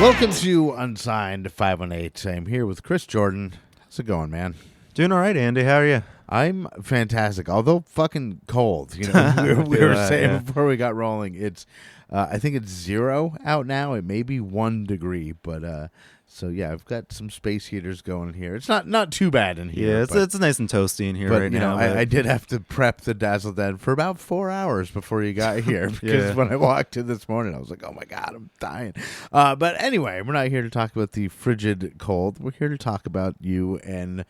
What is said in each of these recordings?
Welcome to Unsigned 518. I'm here with Chris Jordan. How's it going, man? Doing all right, Andy. How are you? I'm fantastic, although fucking cold. You know, we were saying before we got rolling, it's I think it's 0 out now. It may be 1 degree, but so yeah, I've got some space heaters going here. It's not too bad in here. Yeah, it's nice and toasty in here but right you know, now. I did have to prep the Dazzle Den for about 4 hours before you got here because when I walked in this morning, I was like, "Oh my god, I'm dying." But anyway, we're not here to talk about the frigid cold. We're here to talk about you and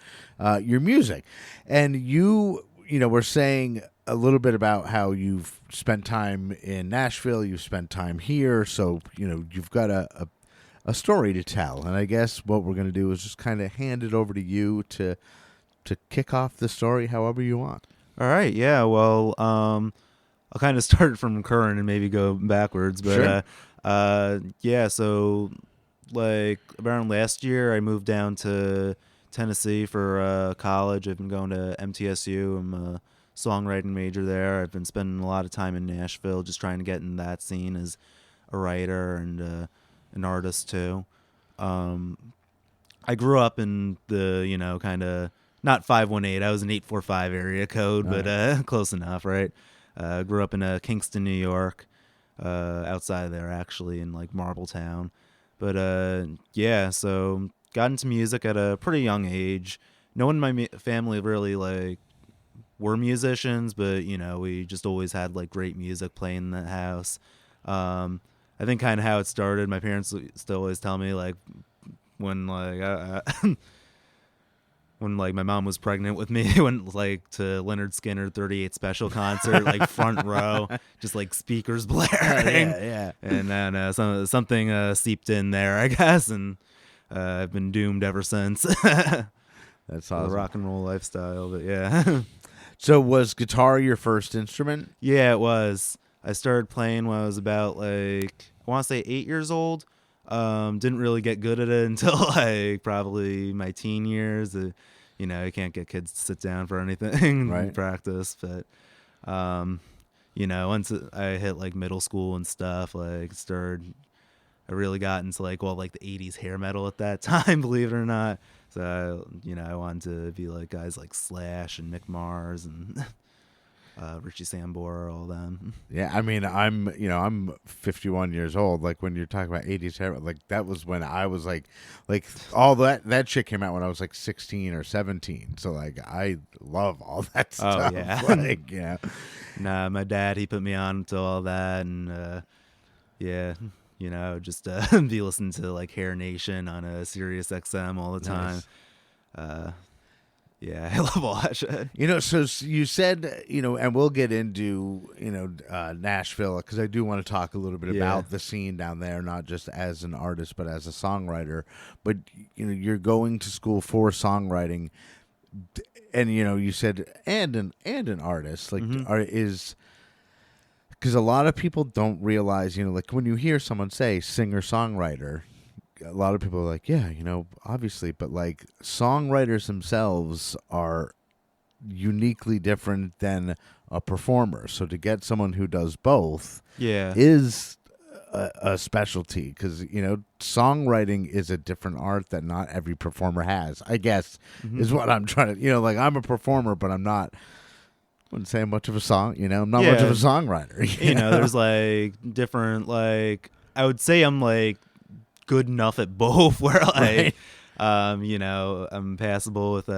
your music. And you know, we're saying a little bit about how you've spent time in Nashville, you've spent time here, so you know you've got a story to tell. And I guess what we're going to do is just kind of hand it over to you to kick off the story however you want. All right, yeah. Well, I'll kind of start from current and maybe go backwards, but Sure. yeah. So, like around last year, I moved down to Tennessee for college. I've been going to MTSU. I'm a songwriting major there. I've been spending a lot of time in Nashville, just trying to get in that scene as a writer and an artist too. I grew up in the, you know, kind of not 518. I was an 845 area code, but close enough, right? Grew up in Kingston, New York, outside of there actually, in like Marbletown. But yeah, so got into music at a pretty young age. No one in my family really like were musicians, but you know, we just always had like great music playing in the house. I think kind of how it started. My parents still always tell me like when like when like my mom was pregnant with me, went like to Leonard Skinner 38 special concert, like front row, just like speakers blaring. Yeah. And then something seeped in there, I guess, and I've been doomed ever since. That's awesome. The rock and roll lifestyle, but yeah. So was guitar your first instrument? Yeah, it was. I started playing when I was about like, I want to say 8 years old. Didn't really get good at it until like probably my teen years. You know, you can't get kids to sit down for anything Right. practice. But, you know, once I hit like middle school and stuff, like I really got into like all like the 80s hair metal at that time, believe it or not. So, you know, I wanted to be like guys like Slash and Mick Mars and Richie Sambora, all them. Yeah, I mean, I'm 51 years old. Like when you're talking about 80s hair, like that was when I was like all that shit came out when I was like 16 or 17. So like I love all that stuff. Oh yeah, like yeah. Nah, my dad, he put me on to all that, and yeah, you know, just be listening to like Hair Nation on a Sirius XM all the time. Nice. Yeah, I love all that shit. You know, so you said, you know, and we'll get into, you know, Nashville, because I do want to talk a little bit about the scene down there, not just as an artist, but as a songwriter. But, you know, you're going to school for songwriting, and, you know, you said, and an artist, like, because a lot of people don't realize, you know, like when you hear someone say singer-songwriter, a lot of people are like, yeah, you know, obviously, but like songwriters themselves are uniquely different than a performer. So to get someone who does both is a specialty, because, you know, songwriting is a different art that not every performer has, I guess, is what I'm trying to, you know, like I'm a performer, but I'm not, I wouldn't say I'm much of a song, you know, I'm not much of a songwriter. You know, there's like different, like, I would say I'm like good enough at both where like you know, I'm passable with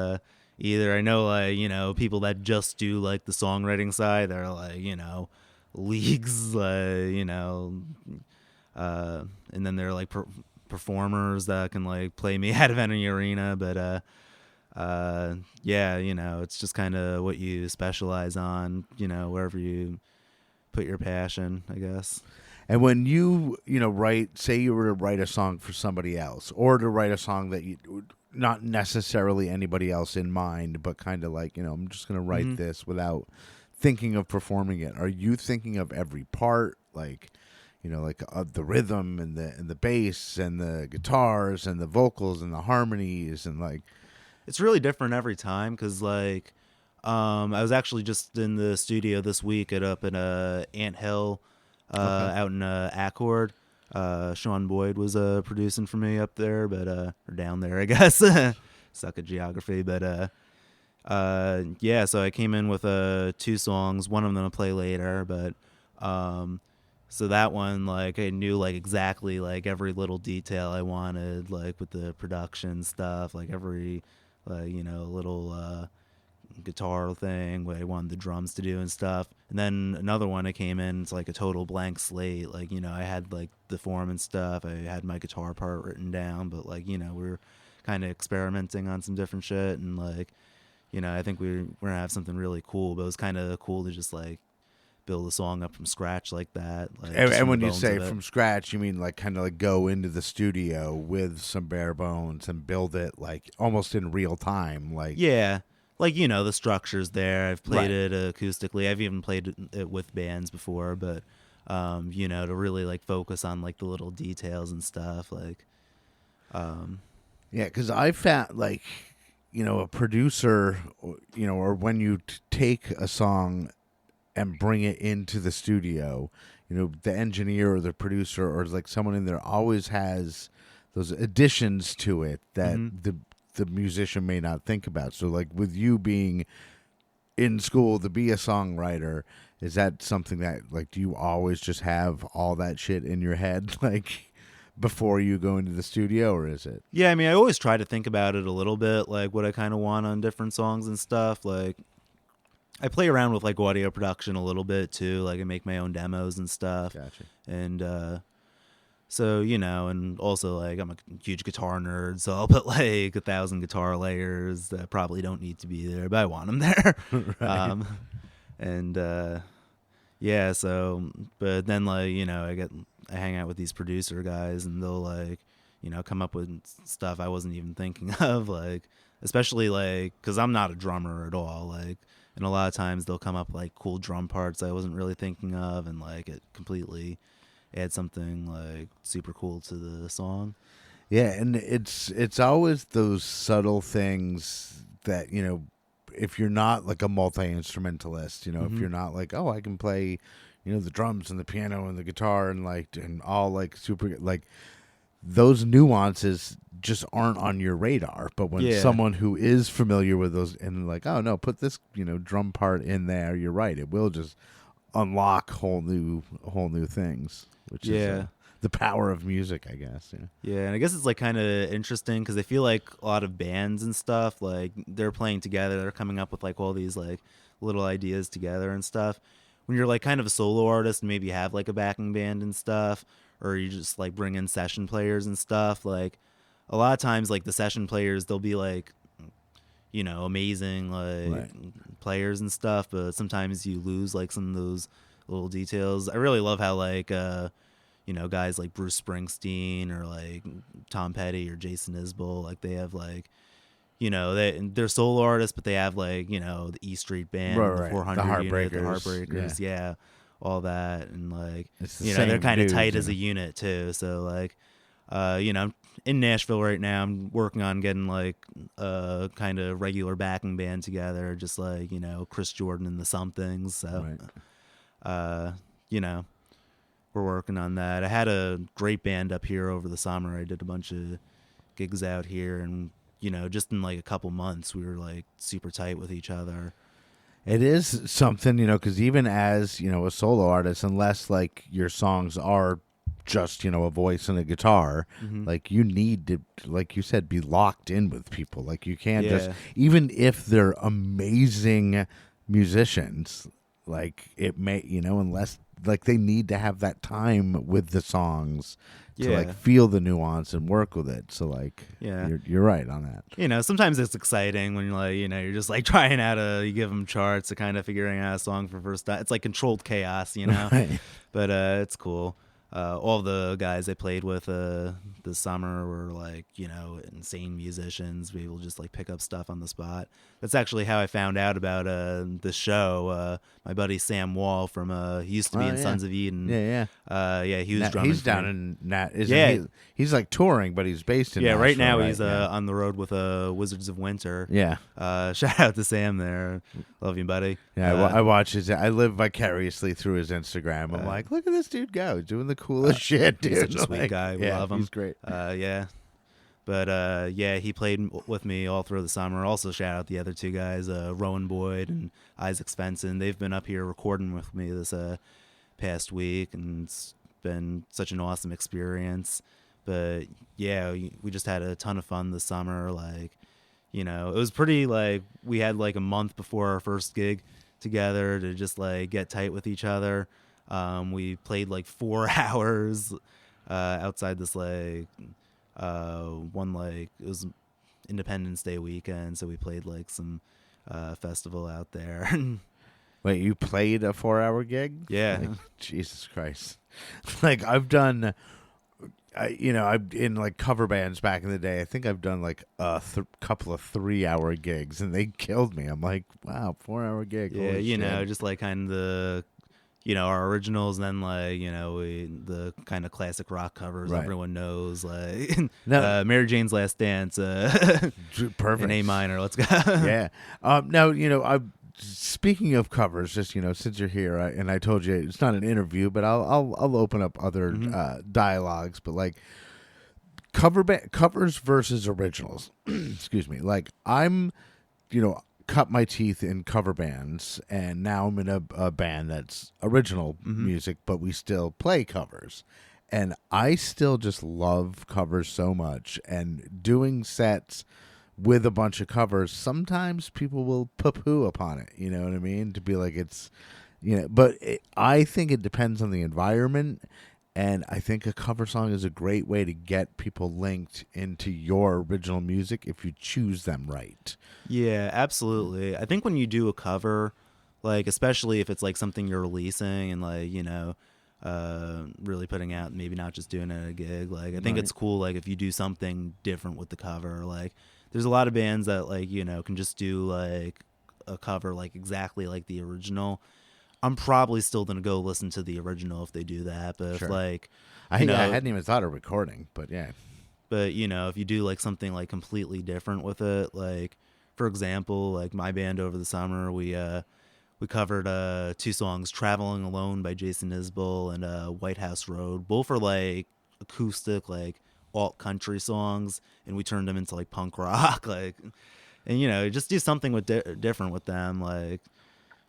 either. I know like, you know, people that just do like the songwriting side, they're like, you know, leagues, you know, and then they're like performers that can like play me out of any arena. But yeah, you know, it's just kind of what you specialize on, you know, wherever you put your passion, I guess. And when you know, say you were to write a song for somebody else, or to write a song that you, not necessarily anybody else in mind, but kind of like, you know, I'm just going to write this without thinking of performing it. Are you thinking of every part, like, you know, like the rhythm and the bass and the guitars and the vocals and the harmonies, and like, it's really different every time, because like I was actually just in the studio this week up in Ant Hill, out in Accord, Sean Boyd was producing for me up there, but or down there, I guess. Suck at geography, but yeah. So I came in with 2 songs. One I'm gonna play later, but so that one, like, I knew like exactly like every little detail I wanted, like with the production stuff, like every little guitar thing, what I wanted the drums to do and stuff. And then another one I came in, it's like a total blank slate. Like, I had like the form and stuff. I had my guitar part written down, but like, we were kind of experimenting on some different shit. And like, I think we're going to have something really cool, but it was kind of cool to just like build a song up from scratch like that. Like, and when you say from scratch, you mean like kind of like go into the studio with some bare bones and build it like almost in real time. Like, yeah. Like, the structure's there. I've played it acoustically. I've even played it with bands before, but, to really, like, focus on, like, the little details and stuff, like, yeah, because I found, like, a producer, or when you take a song and bring it into the studio, the engineer or the producer or, like, someone in there always has those additions to it that the musician may not think about. So like with you being in school to be a songwriter, is that something that like do you always just have all that shit in your head like before you go into the studio, or is it? Yeah, I mean, I always try to think about it a little bit, like what I kind of want on different songs and stuff. Like I play around with like audio production a little bit too, like I make my own demos and stuff. Gotcha. And so, and also, like, I'm a huge guitar nerd, so I'll put, like, 1,000 guitar layers that probably don't need to be there, but I want them there. Right. Yeah, so, but then, like, I hang out with these producer guys, and they'll, like, come up with stuff I wasn't even thinking of, like, especially, like, because I'm not a drummer at all, like, and a lot of times they'll come up, like, cool drum parts I wasn't really thinking of, and, like, it completely add something like super cool to the song. Yeah, and it's always those subtle things that if you're not like a multi-instrumentalist, if you're not like, oh, I can play the drums and the piano and the guitar and like and all like super like those nuances just aren't on your radar. But when someone who is familiar with those and like, oh no, put this drum part in there, you're right, it will just unlock whole new things, which is the power of music, I guess. Yeah, and I guess it's like kind of interesting because I feel like a lot of bands and stuff, like they're playing together, they're coming up with like all these like little ideas together and stuff. When you're like kind of a solo artist and maybe have like a backing band and stuff, or you just like bring in session players and stuff, like a lot of times like the session players, they'll be like amazing like players and stuff, but sometimes you lose like some of those little details. I really love how like guys like Bruce Springsteen or like Tom Petty or Jason Isbell, like they have like they're solo artists, but they have like the E Street Band, the 400 the unit, the Heartbreakers, all that, and like they're kind of tight as a unit too. So like I'm in Nashville right now. I'm working on getting like a kind of regular backing band together, just like Chris Jordan and the Somethings. So we're working on that. I had a great band up here over the summer. I did a bunch of gigs out here, and just in like a couple months we were like super tight with each other. It is something, because even as a solo artist, unless like your songs are just a voice and a guitar, like you need to, like you said, be locked in with people. Like you can't just, even if they're amazing musicians, like it may unless like they need to have that time with the songs to like feel the nuance and work with it. So like you're right on that. Sometimes it's exciting when you're just like trying out you give them charts to kind of figuring out a song for first time. It's like controlled chaos, Right. But it's cool. All the guys I played with this summer were like, insane musicians. We will just like pick up stuff on the spot. That's actually how I found out about the show. My buddy Sam Wall from he used to be in Sons of Eden. He was drumming. He's down in Nat. He's like touring, but he's based in Nashville, right now he's on the road with Wizards of Winter. Shout out to Sam there. Love you, buddy. I watch his. I live vicariously through his Instagram. I'm like, look at this dude go, doing the cool as shit, dude. He's such a sweet Like, guy. We yeah, love him. he's great. Yeah. But yeah, he played with me all through the summer. Also, shout out the other two guys, Rowan Boyd and Isaac Svensson. They've been up here recording with me this past week, and it's been such an awesome experience. But yeah, we just had a ton of fun this summer. Like, you know, it was pretty like we had like a month before our first gig together to just like get tight with each other. We played like 4 hours outside this like one like it was Independence Day weekend, so we played like some festival out there. Wait, you played a 4-hour gig? Yeah. Like, Jesus Christ. Like I've done, I've in like cover bands back in the day. I think I've done like a couple of 3-hour gigs, and they killed me. I'm like, wow, 4-hour gig. Yeah, Holy you shit. know, just like kind of the, our originals, and then like, the kind of classic rock covers Right. everyone knows, like No. Mary Jane's Last Dance, Perfect. in A minor. Let's go. Yeah. Now, speaking of covers, just since you're here, and I told you it's not an interview, but I'll open up other dialogues. But like covers versus originals. Excuse me. Like I'm, cut my teeth in cover bands, and now I'm in a band that's original music, but we still play covers. And I still just love covers so much, and doing sets with a bunch of covers, sometimes people will poo-poo upon it, you know what I mean? To be like it's, but I think it depends on the environment, and I think a cover song is a great way to get people linked into your original music if you choose them right. Yeah, absolutely. I think when you do a cover, like especially if it's like something you're releasing and like, really putting out, maybe not just doing it at a gig, like I think Right. it's cool like if you do something different with the cover. Like there's a lot of bands that like, can just do like a cover like exactly like the original. I'm probably still gonna go listen to the original if they do that. But Sure. if like I hadn't even thought of recording, but yeah. But if you do like something like completely different with it, like for example, like my band over the summer, we covered 2 songs, "Traveling Alone" by Jason Isbell and "White House Road." Both are like acoustic, like alt country songs, and we turned them into like punk rock, like, and just do something with different with them, like,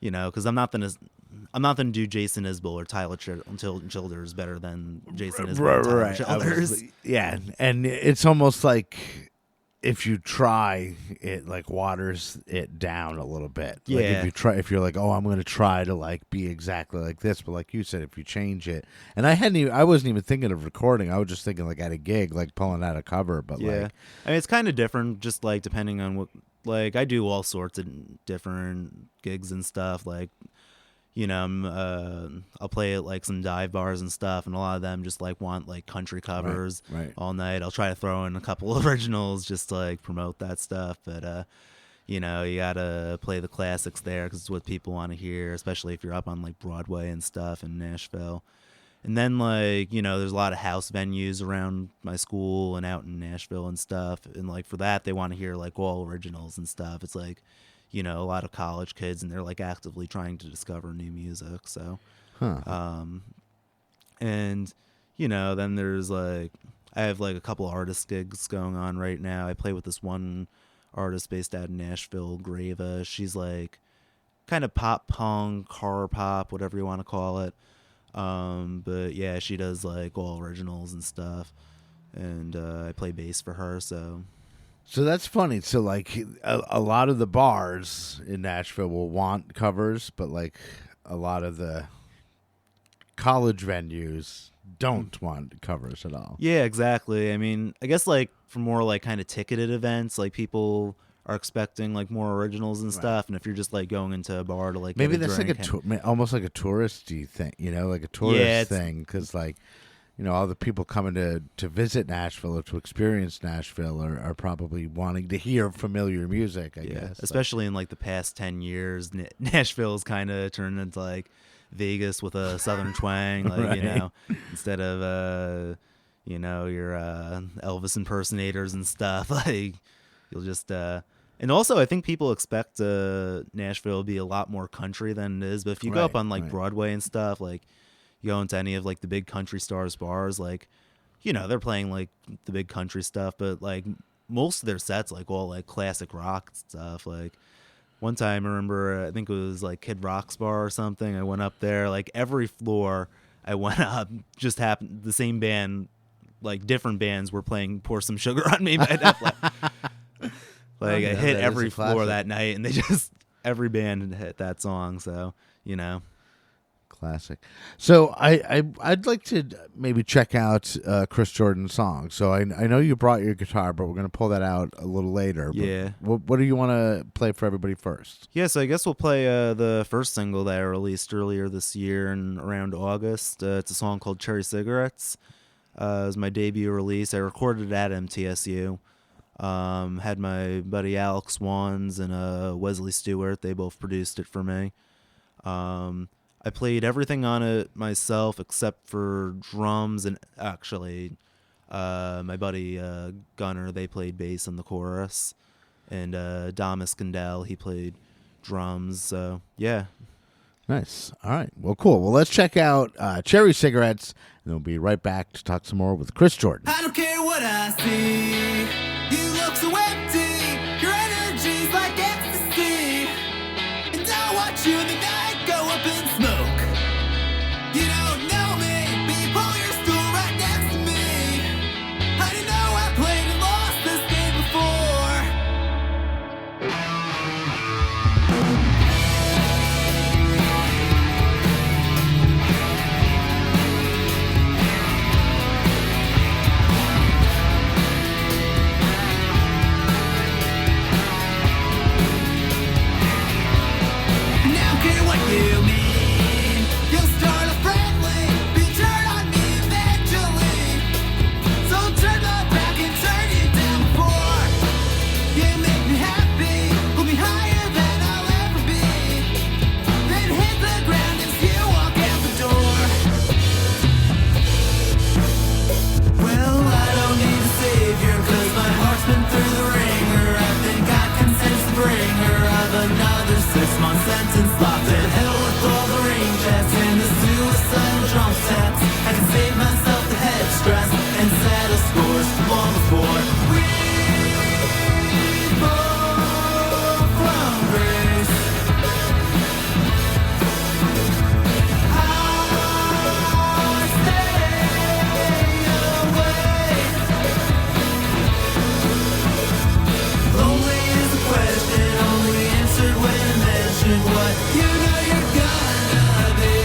because I'm not gonna do Jason Isbell or Tyler Childers better than Jason Isbell and Tyler Childers. Yeah, and it's almost like if you try, it like waters it down a little bit. Like Yeah. if you're like, oh, I'm going to try to like be exactly like this, but like you said, if you change it, and I wasn't even thinking of recording. I was just thinking like at a gig, like pulling out a cover. But Yeah, like, I mean, it's kind of different, just like depending on what. Like I do all sorts of different gigs and stuff. Like, I'll play at like some dive bars and stuff, and a lot of them just like want like country covers right. all night. I'll try to throw in a couple of originals just to like promote that stuff. But you gotta play the classics there because it's what people want to hear, especially if you're up on like Broadway and stuff in Nashville. And then like there's a lot of house venues around my school and out in Nashville and stuff, and like for that they want to hear like all originals and stuff. It's like a lot of college kids, and they're like actively trying to discover new music. So and then there's like I have like a couple artist gigs going on right now. I play with this one artist based out in Nashville, Grava. She's like kind of pop punk, horror pop, whatever you want to call it. But yeah, she does like all originals and stuff, and I play bass for her. So that's funny. So like a lot of the bars in Nashville will want covers, but like a lot of the college venues don't want covers at all. yeah, exactly. I mean, I guess like for more like kind of ticketed events, like people are expecting like more originals and stuff, and if you're just like going into a bar to like maybe get a that's like drink almost like a touristy thing, like a tourist thing, because like all the people coming to visit Nashville or to experience Nashville are probably wanting to hear familiar music, I guess. Especially in like the past 10 years, Nashville's kind of turned into like Vegas with a southern twang, like Right. Instead of your Elvis impersonators and stuff, like you'll just and also I think people expect Nashville to be a lot more country than it is, but if you go up on like right. Broadway and stuff, like you go into any of like the big country stars bars, like, you know, they're playing like the big country stuff, but like most of their sets like all like classic rock stuff. Like one time I remember, I think it was like Kid Rock's bar or something. I went up there, like every floor I went up just happened the same band, like different bands were playing Pour Some Sugar on Me by Def Leppard. Like I hit every floor that night, and they just every band hit that song. So, you know, classic. So I'd like to maybe check out Chris Jordan's song. So I know you brought your guitar, but we're gonna pull that out a little later. Yeah. What do you want to play for everybody first? Yeah. So I guess we'll play the first single that I released earlier this year in around August. It's a song called Cherry Cigarettes. It was my debut release. I recorded it at MTSU. Had my buddy Alex Wands and Wesley Stewart. They both produced it for me. I played everything on it myself except for drums, and actually my buddy Gunner, they played bass in the chorus, and Dom Iskandel, he played drums. So yeah. Nice. All right. Well, cool. Well, let's check out Cherry Cigarettes, and we'll be right back to talk some more with Chris Jordan. I don't care what I see. You look so empty. Your energy's like ecstasy. And I watch you in the night go up in smoke. You don't know me, but you pull your stool right next to me. I didn't know I played and lost this game before. You mean you'll start a friendly, be turned on me eventually. So turn my back and turn you down before you make me happy, pull me higher than I'll ever be. Then hit the ground as you walk out the door. Well, I don't need a savior, 'cause my heart's been through the ringer. I think I can sense the bringer of another 6-month sentence locked in hell with all the rain checks and the suicidal drum sets. I can save myself the head stress and settle scores long before we fall from grace. I stay away. Lonely is a question only answered when I mention what you know you're gonna be.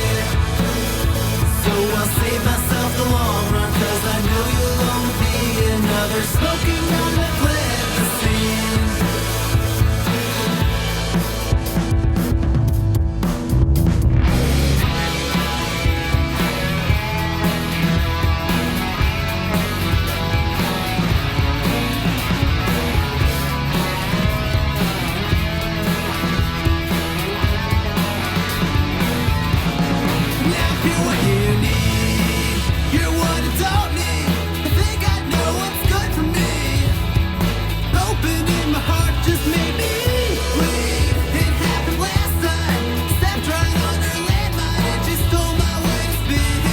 So I'll save myself the long run, 'cause I know you'll only be another smoking on the cliff the scene. Now you're what you need. You're what I don't need. I think I know what's good for me. Opening my heart just made me bleed. It happened last time. Stepped right on her landmine and just stole my way to speed.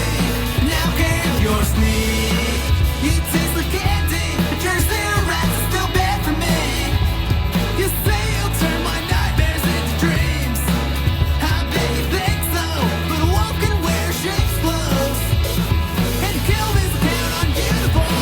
Now if you're sneak, you taste like candy, but your cigarettes are still bad for me. You say you'll turn my nightmares into dreams. I bet you think so, but a walk and wear shapes clothes. And kill me to count on you to fall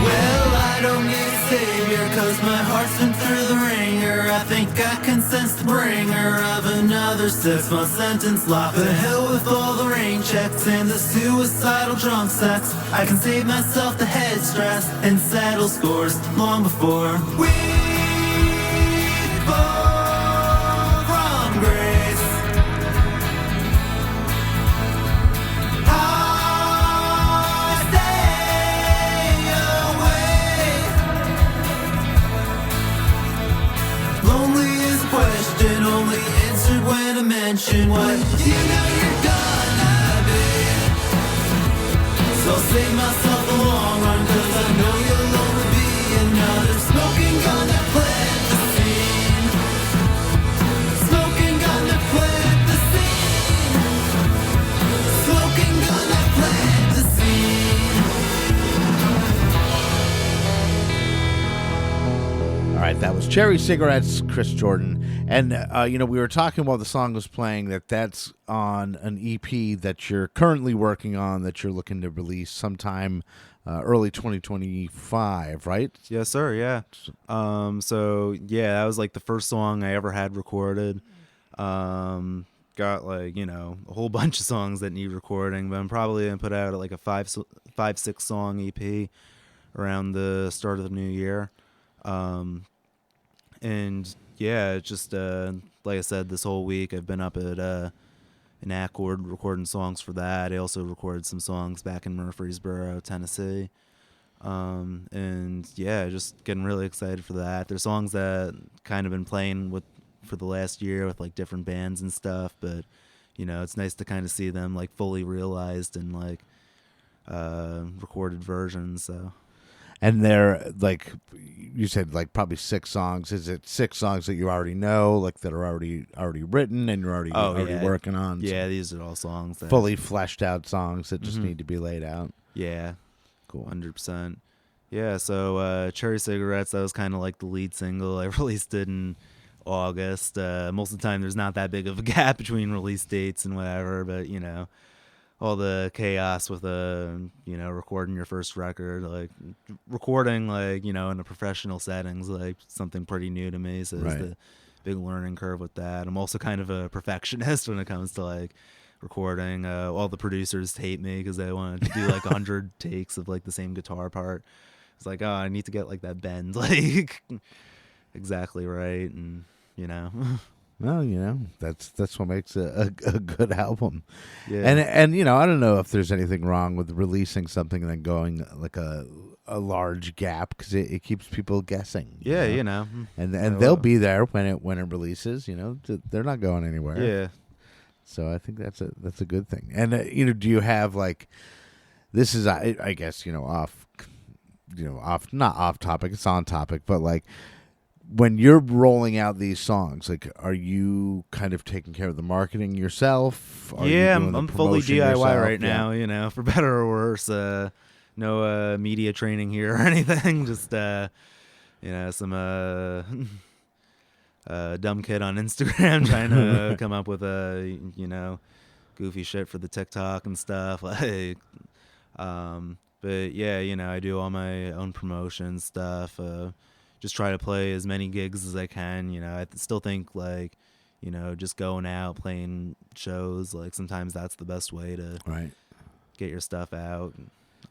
Well, I don't need a savior, 'cause my heart's been through the ringer. I think I can sense the bringer of another 6-month sentence locked. The hell with all the rain checks and the suicidal drunk sex. I can save myself the head stress and settle scores long before we fall from grace. I stay away. Lonely is a question only answered when I mention what you know you're gonna So I'll save myself the long run, 'cause I know you'll only be another smoking gun that plant the scene. Smoking gun that plant the scene. Smoking gun that plant the scene. All right, that was Cherry Cigarettes, Chris Jordan. And, we were talking while the song was playing that's on an EP that you're currently working on, that you're looking to release sometime early 2025, right? Yes, sir. Yeah. So yeah, that was like the first song I ever had recorded. Got like, a whole bunch of songs that need recording, but I'm probably gonna put out like a 6 song EP around the start of the new year. And yeah, just like I said, this whole week I've been up at in Accord recording songs for that. I also recorded some songs back in Murfreesboro, Tennessee. And yeah, just getting really excited for that. There's songs that kind of been playing for the last year with like different bands and stuff, but it's nice to kind of see them like fully realized in like recorded versions. So. And they're like, you said, like probably 6 songs. Is it 6 songs that you already know, like that are already written and you're already working on? Yeah, these are all songs that fully fleshed out songs that just need to be laid out. Yeah, cool, 100%. Yeah, so Cherry Cigarettes, that was kind of like the lead single. I released it in August. Most of the time, there's not that big of a gap between release dates and whatever, but all the chaos with recording your first record, like recording like in a professional settings, like something pretty new to me, so there's the big learning curve with that. I'm also kind of a perfectionist when it comes to like recording. All the producers hate me because they want to do like 100 takes of like the same guitar part. It's like, oh, I need to get like that bend like exactly right, and Well, that's what makes a good album. Yeah. And I don't know if there's anything wrong with releasing something and then going like a large gap, because it keeps people guessing. Yeah, and they'll be there when it releases. They're not going anywhere. Yeah. So I think that's a good thing. And do you have like, this is I guess off not off topic, it's on topic, but like, when you're rolling out these songs, like, are you kind of taking care of the marketing yourself? I'm fully DIY yourself? right now, for better or worse. No media training here or anything. Just some dumb kid on Instagram trying to come up with goofy shit for the TikTok and stuff. Like, but yeah, I do all my own promotion stuff. Just try to play as many gigs as I can. I still think like, just going out, playing shows, like sometimes that's the best way to get your stuff out.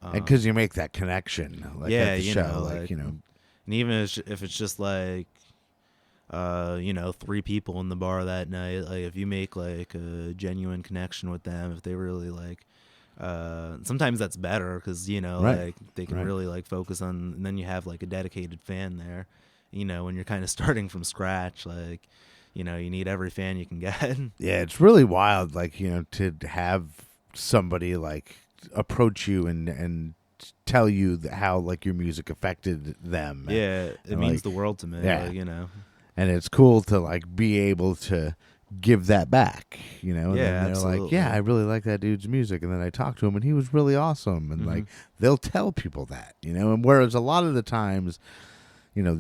And because you make that connection, like at the show, and even if it's just like, 3 people in the bar that night, like if you make like a genuine connection with them, if they really like, sometimes that's better because like they can really like focus on, and then you have like a dedicated fan there. When you're kind of starting from scratch, like you need every fan you can get. Yeah, it's really wild, like to have somebody like approach you and tell you how like your music affected them. Yeah, it means the world to me. Yeah, like, and it's cool to like be able to give that back, and then they're absolutely. like, yeah, I really like that dude's music, and then I talked to him and he was really awesome, and like they'll tell people that, and whereas a lot of the times,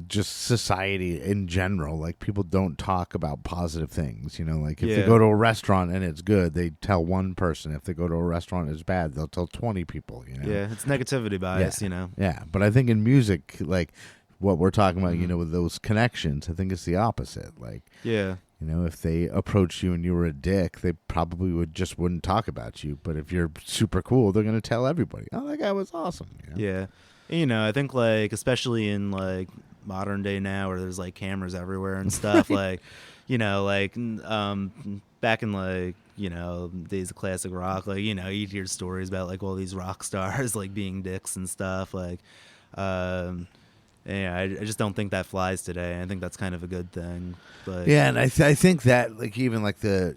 just society in general, like people don't talk about positive things, like if they go to a restaurant and it's good, they tell one person. If they go to a restaurant and it's bad, they'll tell 20 people, Yeah, it's negativity bias, Yeah, but I think in music, like what we're talking about, with those connections, I think it's the opposite. Like, yeah. If they approached you and you were a dick, they probably wouldn't talk about you. But if you're super cool, they're going to tell everybody, oh, that guy was awesome. Yeah. I think like, especially in like modern day now where there's like cameras everywhere and stuff, like, back in like, days of classic rock, like, you'd hear stories about like all these rock stars like being dicks and stuff. Like, yeah, I just don't think that flies today. I think that's kind of a good thing. But yeah, and I think that like even like the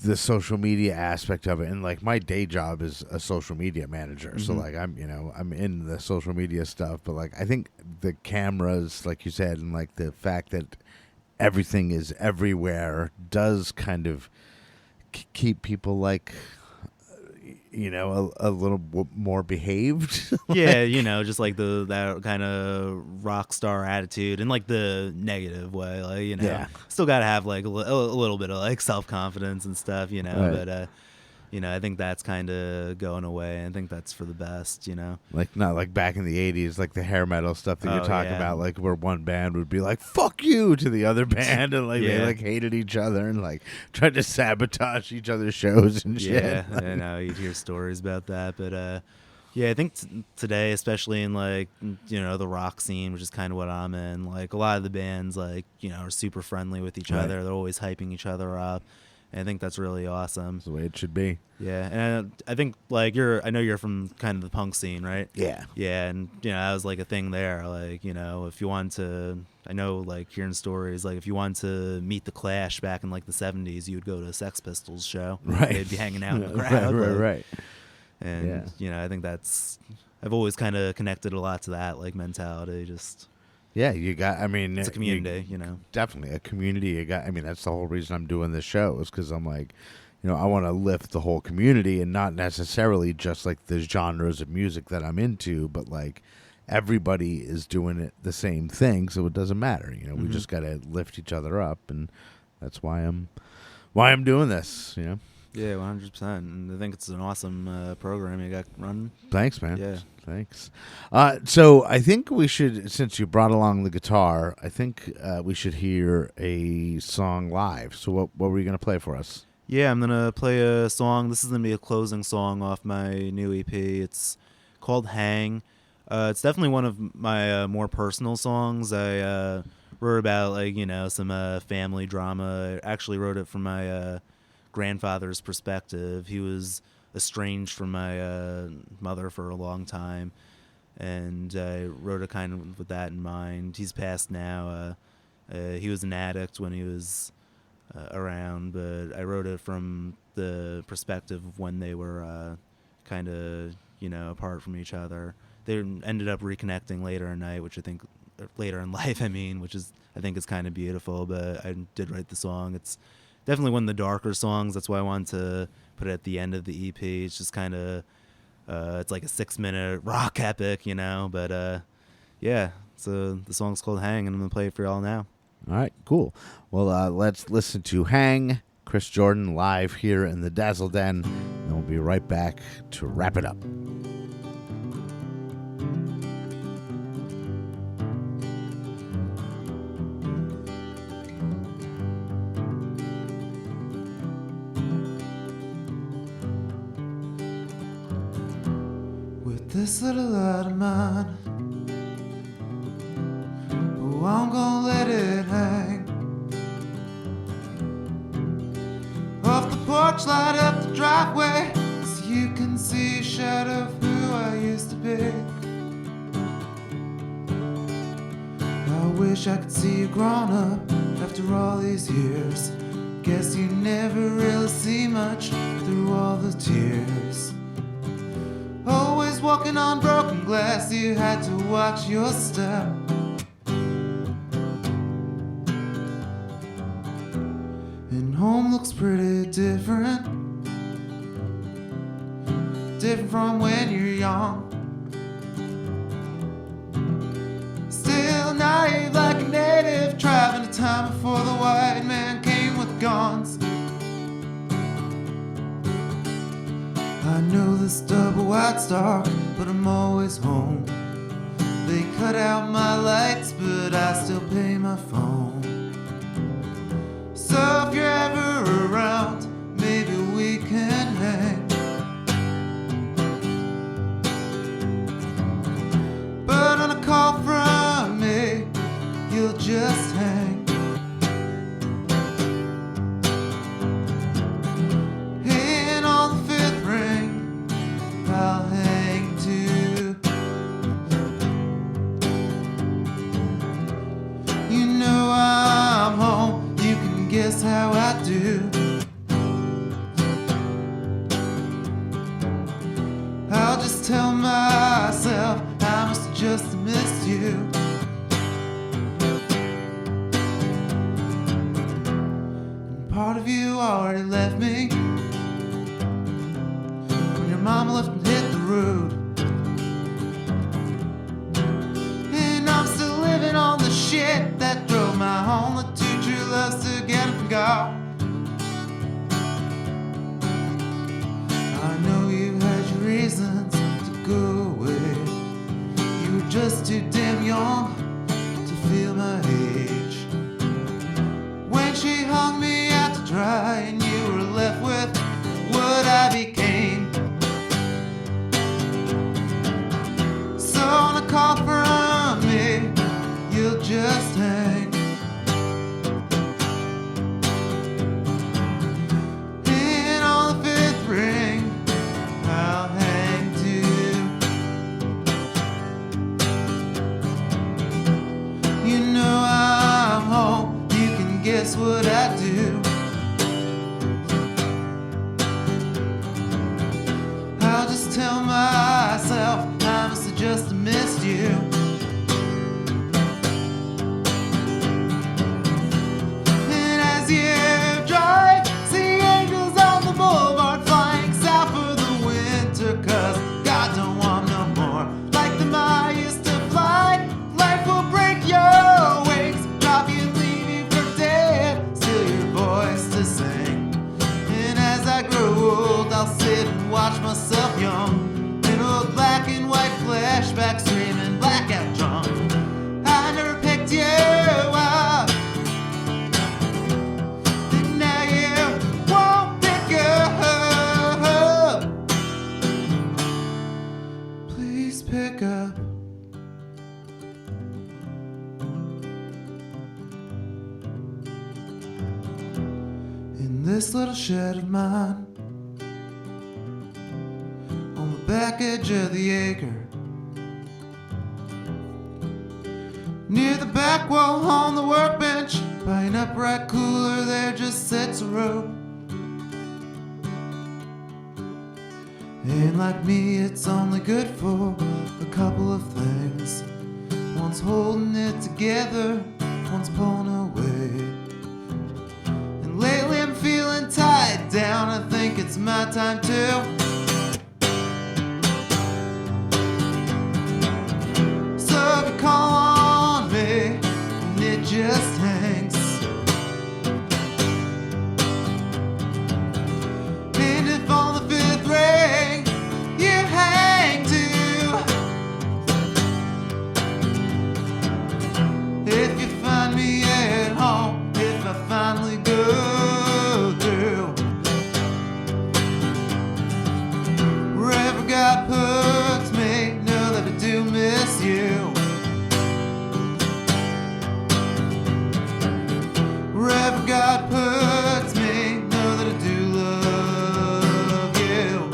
the social media aspect of it, and like my day job is a social media manager, so like I'm in the social media stuff, but like I think the cameras, like you said, and like the fact that everything is everywhere does kind of keep people like a little more behaved. Yeah, just like that kind of rock star attitude in like the negative way, like Yeah. still got to have like a little bit of like self-confidence and stuff, Right. but I think that's kind of going away. I think that's for the best, Like not like back in the 80s, like the hair metal stuff that you're talking yeah. about, like where one band would be like "fuck you" to the other band, and like they Yeah. like hated each other and like tried to sabotage each other's shows and shit. Yeah, I know you'd hear stories about that, but yeah, I think today, especially in like the rock scene, which is kind of what I'm in, like a lot of the bands like are super friendly with each Right. other. They're always hyping each other up. And I think that's really awesome. That's the way it should be. Yeah, and I think like I know you're from kind of the punk scene, right? Yeah. Yeah, and that was like a thing there. Like if you want to, I know like hearing stories, like if you want to meet the Clash back in like the 70s, you would go to a Sex Pistols show. Right. They'd be hanging out in the crowd. Right. And I think I've always kind of connected a lot to that like mentality. Just Yeah, it's a community, Definitely a community. That's the whole reason I'm doing this show, is because I'm like, I want to lift the whole community, and not necessarily just like the genres of music that I'm into, but like everybody is doing it the same thing, so it doesn't matter. We just got to lift each other up, and that's why I'm doing this. Yeah, 100%. And I think it's an awesome program you got running. Thanks, man. Yeah. Thanks. So I think we should, since you brought along the guitar, I think we should hear a song live. So what were you going to play for us? Yeah, I'm going to play a song. This is going to be a closing song off my new EP. It's called Hang. It's definitely one of my more personal songs. I wrote about like some family drama. I actually wrote it from my grandfather's perspective. He was estranged from my mother for a long time, and I wrote it kind of with that in mind. He's passed now. He was an addict when he was around, but I wrote it from the perspective of when they were kind of apart from each other. They ended up reconnecting later in life, which I think is kind of beautiful. But I did write the song. It's definitely one of the darker songs. That's why I wanted to put it at the end of the EP. It's just kind of it's like a 6-minute rock epic, but yeah, so the song's called Hang, and I'm gonna play it for y'all now. All right, cool. Well, let's listen to Hang, Chris Jordan, live here in the Dazzle Den, and we'll be right back to wrap it up. This little light of mine, oh, I'm gonna let it hang off the porch, light up the driveway, so you can see a shadow of who I used to be. I wish I could see you grown up after all these years. Guess you never really see much through all the tears. Always walking on broken glass, you had to watch your step. And home looks pretty different from when you're young. Still naive like a native, traveling a time before the white man came with guns. I know this double wide's dark, but I'm always home. They cut out my lights, but I still pay my phone. So if you're ever around, maybe we can hang. But on a call from me, you'll just hang. I'll hang too. You know I'm home, you can guess how I do. you already left me when your mama left and hit the road. And I'm still living on the shit that drove my only two true loves together from God. I know you had your reasons to go away. You were just too damn young to feel my age. When she hung me out to dry and you were left with what I became. So on a call from me, you'll just hang. And on the fifth ring, I'll hang too. You know I'm home, you can guess what I do. I'll just tell myself I must have just missed you. And as you drive, see angels on the boulevard flying south for the winter, 'cause God don't want no more. Like the I used to fly, life will break your wings, drop you and leave you for dead, still your voice to sing. And as I grow old, I'll sit and watch myself young, in old black and white flashback, screaming blackout drunk. I never picked you up, and now you won't pick up. Please pick up. In this little shed of mine, on the back edge of the acre, near the back wall on the workbench, by an upright cooler there just sits a rope. And like me, it's only good for a couple of things. One's holding it together, one's pulling away. And lately I'm feeling tied down, I think it's my time too. So if you call on me, and it just hangs. And if on the fifth ring, you hang too. If you find me at home, if I finally go through, wherever God puts me, know that I do miss you. Wherever God puts me, know that I do love you.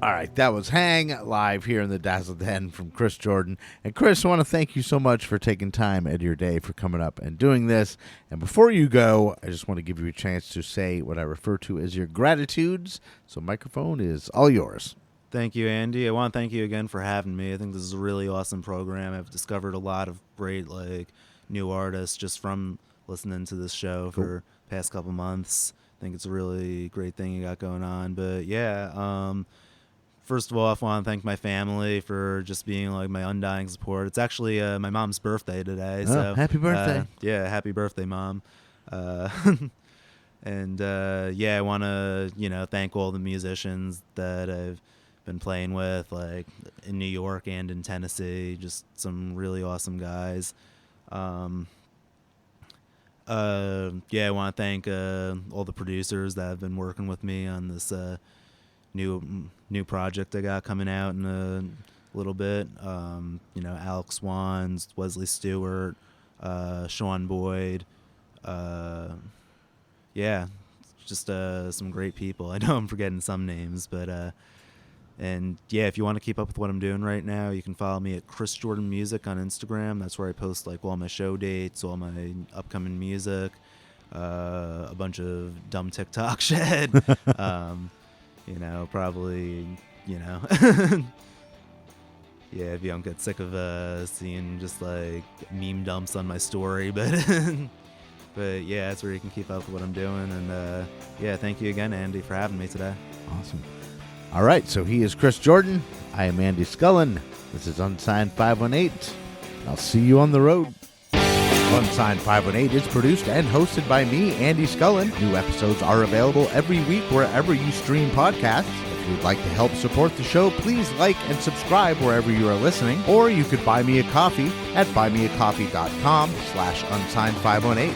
All right, that was Hang live here in the Dazzle Den from Chris Jordan. And Chris, I want to thank you so much for taking time out of your day for coming up and doing this. And before you go, I just want to give you a chance to say what I refer to as your gratitudes. So microphone is all yours. Thank you, Andy. I want to thank you again for having me. I think this is a really awesome program. I've discovered a lot of great new artists just from listening to this show for the past couple months. I think it's a really great thing you got going on. But yeah, first of all, I want to thank my family for just being my undying support. It's actually my mom's birthday today. So happy birthday. Yeah, happy birthday, Mom. And yeah, I want to, thank all the musicians that I've been playing with, in New York and in Tennessee. Just some really awesome guys. Yeah, I want to thank all the producers that have been working with me on this new project I got coming out in a little bit. Alex Swans, Wesley Stewart, Sean Boyd. Yeah, just some great people. I know I'm forgetting some names, but And yeah, if you want to keep up with what I'm doing right now, you can follow me at Chris Jordan Music on Instagram. That's where I post like all my show dates, all my upcoming music, a bunch of dumb TikTok shit. You know, probably, you know, yeah, if you don't get sick of seeing just like meme dumps on my story, but but yeah, that's where you can keep up with what I'm doing. And yeah, thank you again, Andy, for having me today. Awesome. All right, so he is Chris Jordan. I am Andy Scullin. This is Unsigned518. I'll see you on the road. Unsigned518 is produced and hosted by me, Andy Scullin. New episodes are available every week wherever you stream podcasts. If you would like to help support the show, please like and subscribe wherever you are listening, or you could buy me a coffee at buymeacoffee.com/unsigned518.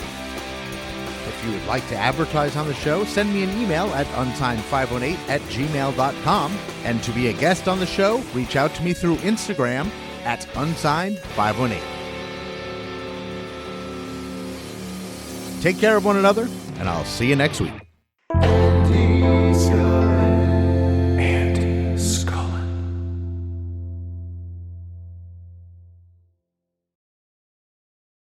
If you would like to advertise on the show, send me an email at unsigned518@gmail.com. And to be a guest on the show, reach out to me through Instagram at unsigned518. Take care of one another, and I'll see you next week.